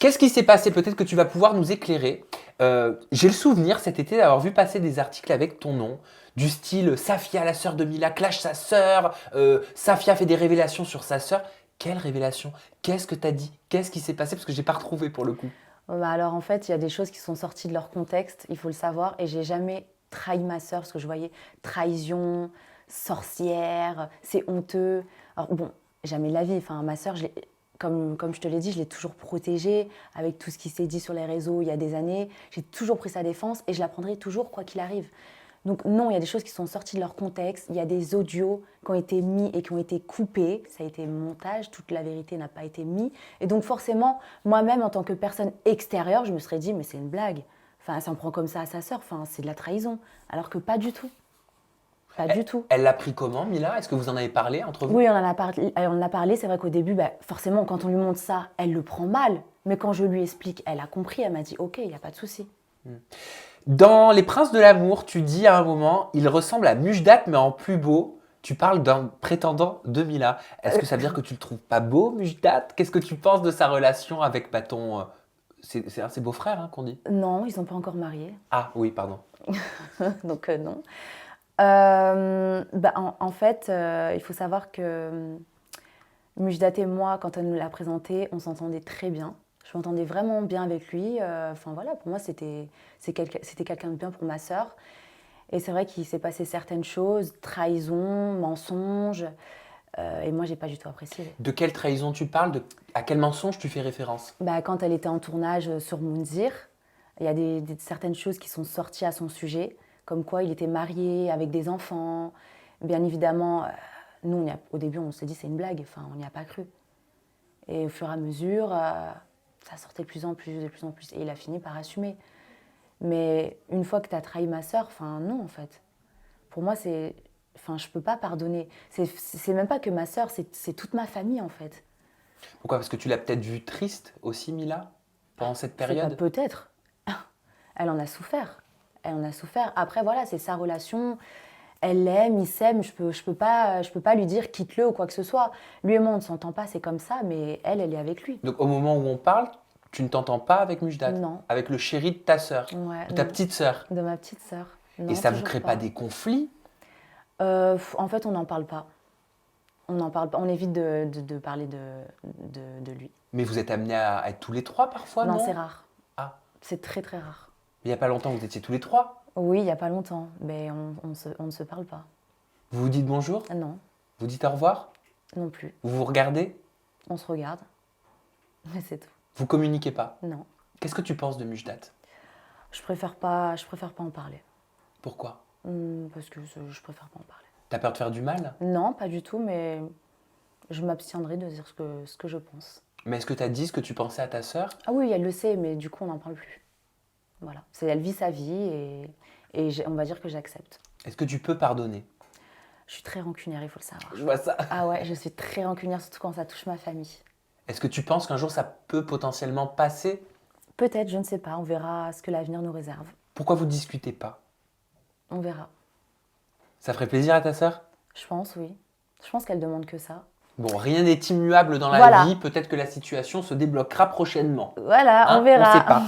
Qu'est-ce qui s'est passé? Peut-être que tu vas pouvoir nous éclairer. J'ai le souvenir cet été d'avoir vu passer des articles avec ton nom, du style Safia, la sœur de Mila, clash sa sœur, Safia fait des révélations sur sa sœur. Quelle révélation? Qu'est-ce que t'as dit? Qu'est-ce qui s'est passé? Parce que j'ai pas retrouvé pour le coup. Bah alors en fait, il y a des choses qui sont sorties de leur contexte, il faut le savoir, et j'ai jamais trahi ma sœur parce que je voyais trahison, sorcière, c'est honteux. Alors bon, jamais de la vie. Enfin, ma sœur, comme je te l'ai dit, je l'ai toujours protégée avec tout ce qui s'est dit sur les réseaux il y a des années. J'ai toujours pris sa défense et je la prendrai toujours quoi qu'il arrive. Donc non, il y a des choses qui sont sorties de leur contexte, il y a des audios qui ont été mis et qui ont été coupés, ça a été montage, toute la vérité n'a pas été mise. Et donc forcément, moi-même en tant que personne extérieure, je me serais dit mais c'est une blague. Enfin, elle s'en prend comme ça à sa sœur, enfin, c'est de la trahison. Alors que pas du tout. Pas du tout. Elle l'a pris comment, Mila? Est-ce que vous en avez parlé entre vous? Oui, on en a parlé. C'est vrai qu'au début, forcément, quand on lui montre ça, elle le prend mal. Mais quand je lui explique, elle a compris. Elle m'a dit, OK, il n'y a pas de souci. Dans Les Princes de l'amour, tu dis à un moment, il ressemble à Mujdat mais en plus beau. Tu parles d'un prétendant de Mila. Est-ce que ça veut dire que tu le trouves pas beau, Mujdat? Qu'est-ce que tu penses de sa relation avec ton... c'est un de ses beaux-frères qu'on dit? Non, ils ne sont pas encore mariés. Ah oui, pardon. Donc non. En fait, il faut savoir que Mujdat et moi, quand elle nous l'a présenté, on s'entendait très bien. Je m'entendais vraiment bien avec lui. Enfin voilà, pour moi, c'était quelqu'un de bien pour ma sœur. Et c'est vrai qu'il s'est passé certaines choses, trahison, mensonges, et moi, j'ai pas du tout apprécié. De quelle trahison tu parles? À quel mensonge tu fais référence? Quand elle était en tournage sur Mounzir, il y a certaines choses qui sont sorties à son sujet, comme quoi il était marié avec des enfants. Bien évidemment, nous, au début, on s'est dit c'est une blague, enfin, on n'y a pas cru. Et au fur et à mesure, ça sortait de plus en plus, de plus en plus, et il a fini par assumer. Mais une fois que tu as trahi ma sœur, enfin non en fait. Pour moi, je peux pas pardonner. C'est même pas que ma sœur, c'est toute ma famille en fait. Pourquoi? Parce que tu l'as peut-être vue triste aussi, Mila, pendant cette période? Peut-être. Elle en a souffert. Elle en a souffert. Après voilà, c'est sa relation. Elle l'aime, il s'aime. Je peux pas lui dire quitte-le ou quoi que ce soit. Lui et moi, on ne s'entend pas, c'est comme ça. Mais elle est avec lui. Donc au moment où on parle, tu ne t'entends pas avec Mujdat? Non. Avec le chéri de ta sœur? Ouais, De ta non. petite sœur? De ma petite sœur. Non, Et ça vous toujours crée pas des conflits? En fait, on n'en parle pas. On n'en parle pas. On évite de parler de lui. Mais vous êtes amenés à être tous les trois parfois, non? Non, c'est rare. Ah, C'est très très rare. il n'y a pas longtemps, vous étiez tous les trois? Oui, il n'y a pas longtemps, mais on ne se parle pas. Vous vous dites bonjour? Non, Vous dites au revoir? non plus. Vous vous regardez? On se regarde, mais c'est tout. Vous communiquez pas? Non, Qu'est-ce que tu penses de Mujdat? je préfère pas en parler. Pourquoi? Parce que je préfère pas en parler. T'as peur de faire du mal? Non, pas du tout, mais je m'abstiendrai de dire ce que je pense. Mais est-ce que t'as dit ce que tu pensais à ta sœur? Ah oui, elle le sait, mais du coup, on n'en parle plus. Voilà. Elle vit sa vie et on va dire que j'accepte. Est-ce que tu peux pardonner? Je suis très rancunière, il faut le savoir. Je vois ça. Ah ouais, je suis très rancunière, surtout quand ça touche ma famille. Est-ce que tu penses qu'un jour ça peut potentiellement passer? Peut-être, je ne sais pas, on verra ce que l'avenir nous réserve. Pourquoi vous discutez pas? On verra. Ça ferait plaisir à ta sœur? Je pense, oui. Je pense qu'elle demande que ça. Bon, rien n'est immuable dans la Voilà. vie. Peut-être que la situation se débloquera prochainement. Voilà, Hein, on verra. On sait pas.